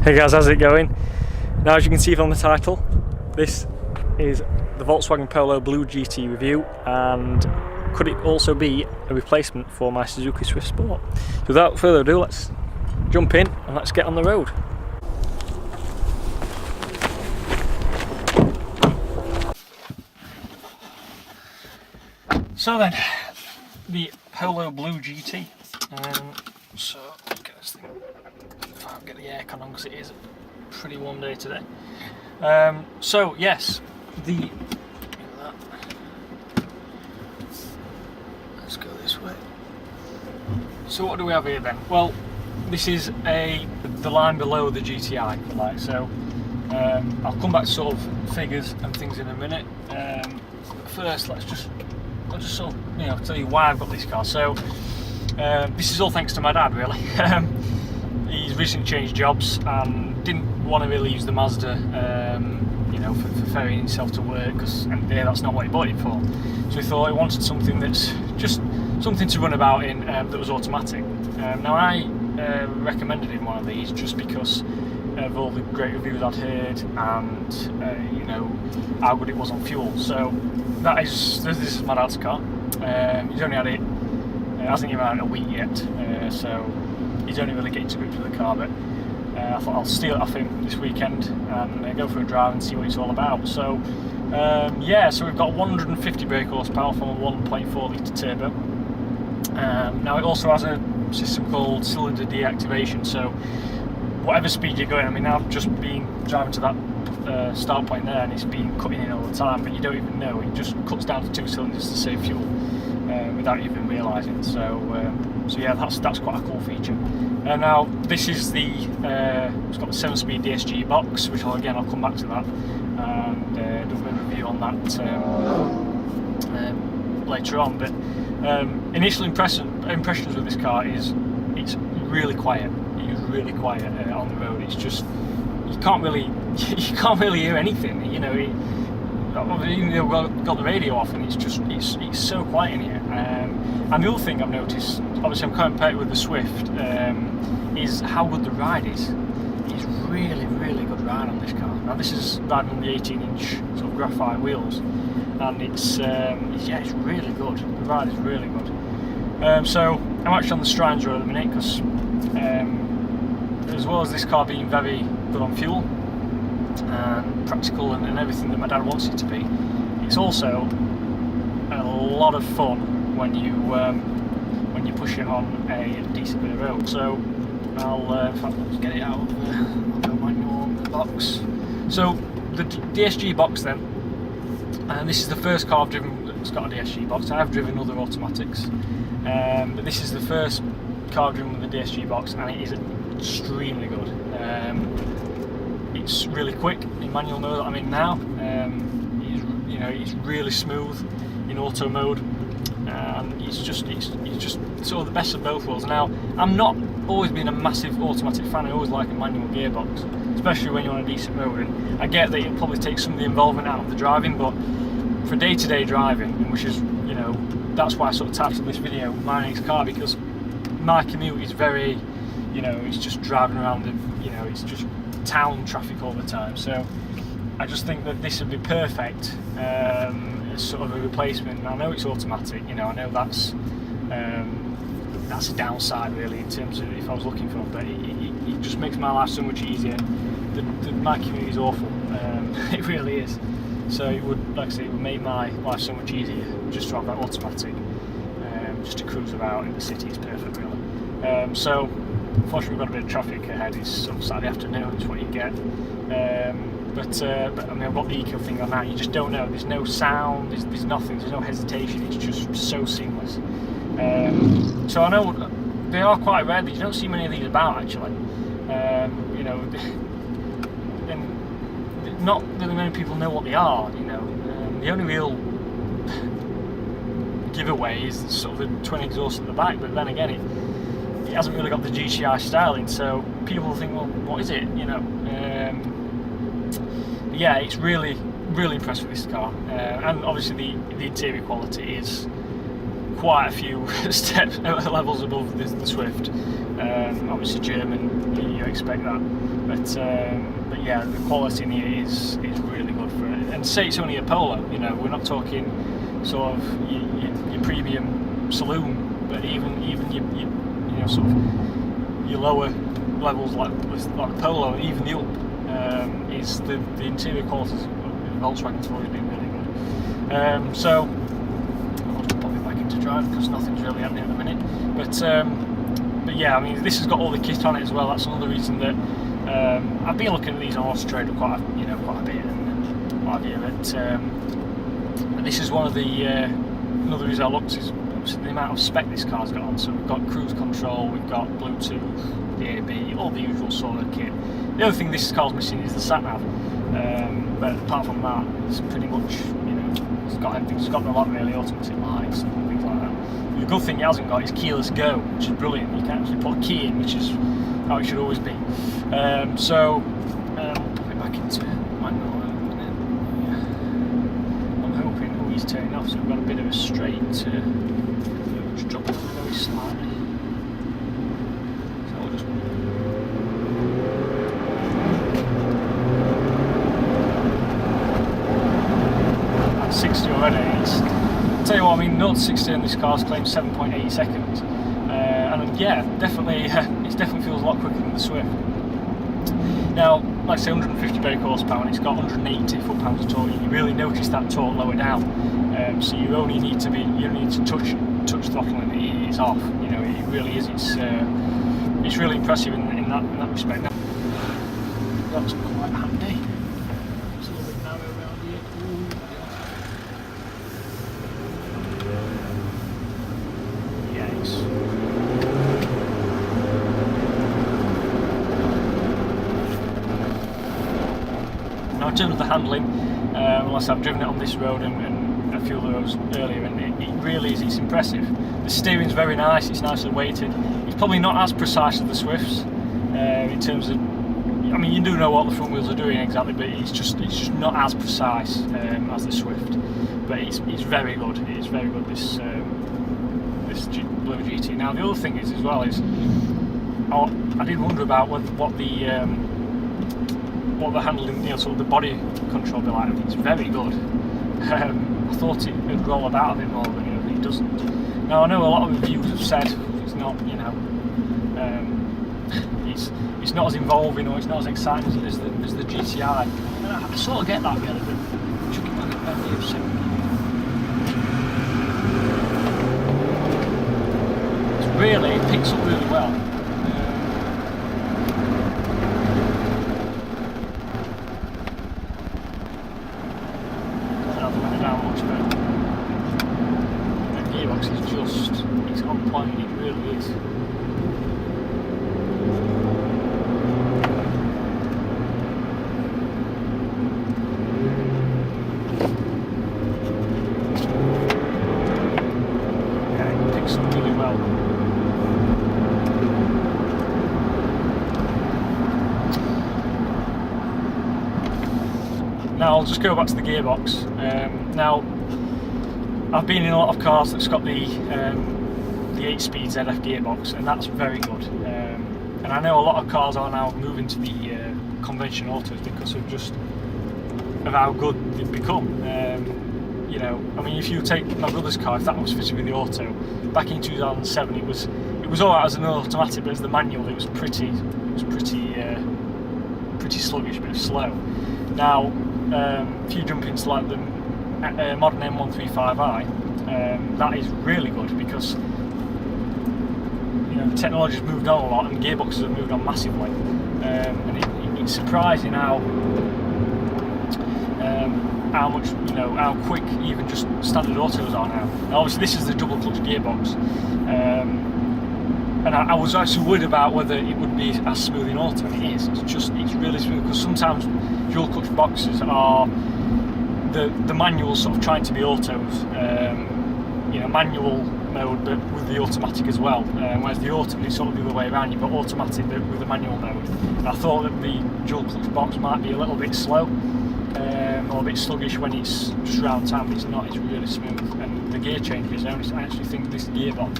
Hey guys, how's it going? Now, as you can see from the title, this is the Volkswagen Polo Blue GT review, and could it also be a replacement for my Suzuki Swift Sport? So without further ado, let's jump in and let's get on the road. So then, the Polo Blue GT. So, get this thing. If I can get the aircon on, because it is a pretty warm day today. So yes, let's go this way. So what do we have here then? Well, this is the line below the GTI, if you like. So I'll come back to sort of figures and things in a minute. First, I'll just sort of, tell you why I've got this car. So this is all thanks to my dad, really. He's recently changed jobs and didn't want to really use the Mazda, for ferrying himself to work, because that's not what he bought it for. So he thought he wanted something that's just something to run about in, that was automatic. Now I recommended him one of these just because of all the great reviews I'd heard, and how good it was on fuel. So this is my dad's car. He's only had it. It hasn't even had a week yet, so he's only really getting to grips with the car, but I thought I'll steal it off him this weekend and go for a drive and see what it's all about. So so we've got 150 brake horsepower from a 1.4 litre turbo. Now it also has a system called cylinder deactivation, so whatever speed you're going, I've just been driving to that start point there and it's been cutting in all the time, but you don't even know, it just cuts down to 2 cylinders to save fuel without even realising. So yeah, that's quite a cool feature. Now this is it's got the 7-speed DSG box, which I'll come back to that and do a bit of a review on that later on. But initial impressions with this car is it's really quiet. It is really quiet on the road. It's just you can't really hear anything. Even though we've got the radio off, and it's so quiet in here. And the other thing I've noticed, obviously I'm comparing it with the Swift, is how good the ride is. It's really, really good ride on this car. Now this is riding on the 18-inch sort of graphite wheels, and it's really good. The ride is really good. So I'm actually on the Stringer at the minute, because as well as this car being very good on fuel and practical and everything that my dad wants it to be, it's also a lot of fun when you push it on a decent bit of road. So in fact, let's get it out of the manual box. So the DSG box then, and this is the first car I've driven that's got a DSG box. I have driven other automatics, but this is the first car I've driven with the DSG box, and it is extremely good. It's really quick in manual mode that I'm in now. It's really smooth in auto mode, and it's just sort of the best of both worlds. Now, I'm not always been a massive automatic fan. I always like a manual gearbox, especially when you're on a decent road. And I get that it'll probably take some of the involvement out of the driving, but for day-to-day driving, which is that's why I sort of titled this video my next car, because my commute is very, it's just driving around it's just town traffic all the time. So I just think that this would be perfect as sort of a replacement. I know it's automatic, I know that's a downside really in terms of if I was looking for it, but it just makes my life so much easier. My commute is awful, it really is. So it would, like I say, it would make my life so much easier just to have that automatic, just to cruise about in the city is perfect really. So unfortunately we've got a bit of traffic ahead. It's sort of Saturday afternoon is what you get. But I've got the eco thing on that. You just don't know. There's no sound. There's nothing. There's no hesitation. It's just so seamless. So I know they are quite rare. You don't see many of these about actually. And not really many people know what they are. The only real giveaway is sort of the twin exhaust at the back. But then again, it hasn't really got the GTI styling, so people think, well, what is it? Yeah, it's really, really impressed with this car, and obviously the interior quality is quite a few levels above the Swift. Obviously German, you expect that, but yeah, the quality in here is really good for it. And say it's only a Polo, you know, we're not talking sort of your premium saloon, but even your you know, sort of your lower levels like Polo, and even the up, is the interior qualities of Volkswagen's always been really good. So I'll just pop it back into drive because nothing's really happening at the minute. But yeah, I mean, this has got all the kit on it as well. That's another reason that I've been looking at these on Auto Trader quite a bit and what have you. But this is one of the another reason I looked is the amount of spec this car's got on. So we've got cruise control, we've got Bluetooth, DAB, all the usual sort of kit. The other thing this car's missing is the sat nav. But apart from that, it's pretty much, you know, it's got everything. It's got a lot really automatic lights and things like that. The good thing it hasn't got is keyless go, which is brilliant. You can actually put a key in, which is how it should always be. So put it back into manual. I'm hoping, oh, he's turning off, so we've got a bit of a straight just drop it very slightly. So we'll just 60 already. I'll tell you what, I mean, 0 to 60 on this car's claimed 7.8 seconds, and yeah, definitely, it definitely feels a lot quicker than the Swift. Now, like I say, 150 brake horsepower, and it's got 180 foot-pounds of torque. You really notice that torque lower down, so you only need to touch throttle and it's off. You know, it really is. It's really impressive in that respect. Now, that's quite handy. It's a little bit narrow around here. Now in terms of the handling, unless I've driven it on this road and a few of those earlier, and it really is, it's impressive. The steering's very nice, it's nicely weighted. It's probably not as precise as the Swifts in terms of, I mean, you do know what the front wheels are doing exactly, but it's just not as precise as the Swift. But it's very good. It's very good, this Blue GT. Now the other thing is as well is, I did wonder about what the handling, you know, sort of the body control be like. It's very good. I thought it would roll about a bit more, but you know, it doesn't. Now I know a lot of reviews have said it's not, you know, it's not as involving or it's not as exciting as the GTI. And I sort of get that really, but chuck it back down here a second. It picks up really well. Doesn't have to run it down much, but the gearbox is it's on point, it really is. Yeah, it picks up really well. Now I'll just go back to the gearbox. Now I've been in a lot of cars that's got the 8-speed ZF gearbox, and that's very good. And I know a lot of cars are now moving to the conventional autos because of how good they've become. You know, I mean, if you take my brother's car, if that was fitted with the auto, back in 2007, it was alright as an automatic, but as the manual, it was pretty sluggish, but slow. Now, if you jump into like the modern M135i, that is really good because, you know, the technology's moved on a lot and gearboxes have moved on massively, and it's surprising how much, you know, how quick even just standard autos are now. Now obviously this is the double clutch gearbox, and I was actually worried about whether it would be as smooth in auto, and it is. It's really smooth, because sometimes dual clutch boxes are the manual sort of trying to be autos, you know, manual mode but with the automatic as well, whereas the auto is sort of the other way around. You've got automatic but with the manual mode, and I thought that the dual clutch box might be a little bit slow or a bit sluggish when it's just around town, but it's not. It's really smooth, and the gear changes, I actually think this gearbox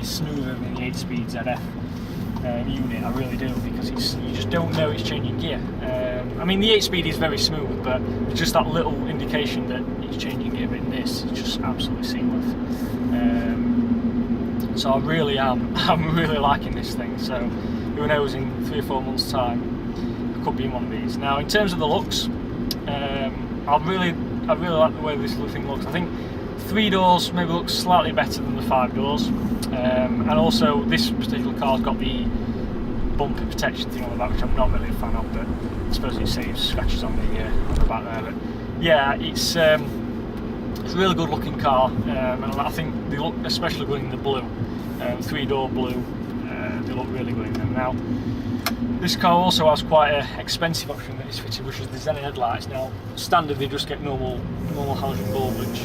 is smoother than the 8-speed ZF. unit, I really do, because you just don't know it's changing gear. I mean, the 8-speed is very smooth, but it's just that little indication that it's changing gear. But in this, it's just absolutely seamless. So I really am. I'm really liking this thing. So who knows, in 3 or 4 months' time, I could be in one of these. Now, in terms of the looks, I really like the way this little thing looks. I think 3 doors maybe looks slightly better than the 5 doors, and also this particular car's got the bumper protection thing on the back, which I'm not really a fan of, but I suppose it saves scratches on the back there. But yeah, it's a really good looking car, and I think they look especially good in the blue, 3-door blue. They look really good in them. Now, this car also has quite an expensive option that is fitted, which is the Xenon headlights. Now, standard they just get normal halogen bulb, which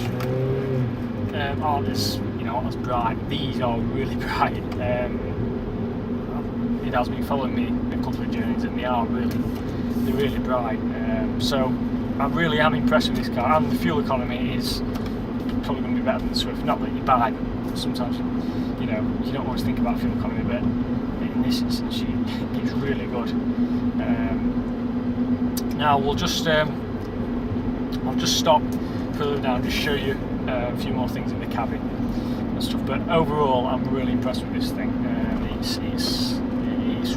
aren't as as bright. These are really bright. It has been following me a couple of journeys, and they're really bright. So I really am impressed with this car, and the fuel economy is probably going to be better than the Swift. Not that you buy, but sometimes you don't always think about fuel economy, but in this instance, it's really good. Now I'll just stop further down, just show you a few more things in the cabin and stuff. But overall, I'm really impressed with this thing. It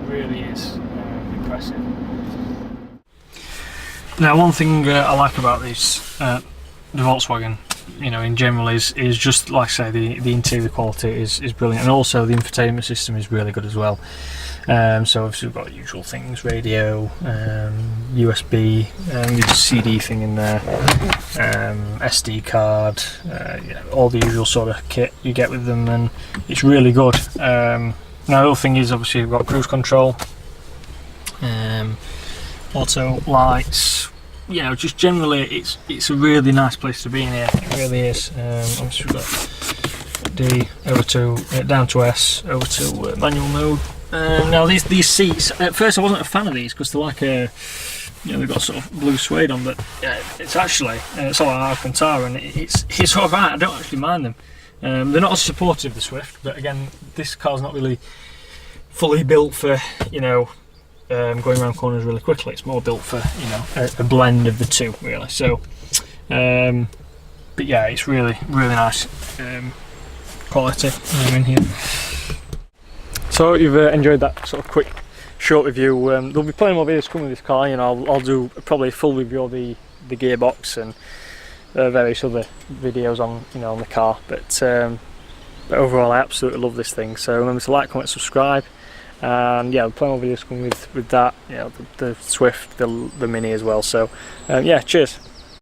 really is impressive. Now, one thing I like about this, the Volkswagen, in general, is just like I say, the interior quality is brilliant, and also the infotainment system is really good as well. So obviously we've got the usual things: radio, USB, your CD thing in there, SD card, all the usual sort of kit you get with them, and it's really good. Now the other thing is, obviously we've got cruise control, auto lights. Just generally it's a really nice place to be in here. It really is. Obviously we've got D over to down to S, over to manual mode. Now these seats, at first I wasn't a fan of these because they're like they've got sort of blue suede on, but it's actually it's all Alcantara, and it's all right. I don't actually mind them. They're not as supportive of the Swift, but again, this car's not really fully built for going around corners really quickly. It's more built for a blend of the two, really. So but yeah, it's really nice quality in here. So you've enjoyed that sort of quick short review. There'll be plenty more videos coming with this car. I'll do probably a full review of the gearbox and various other videos on on the car, but overall I absolutely love this thing. So remember to like, comment, subscribe. And yeah, plenty more videos coming with that, the Swift, the Mini as well. So yeah, cheers.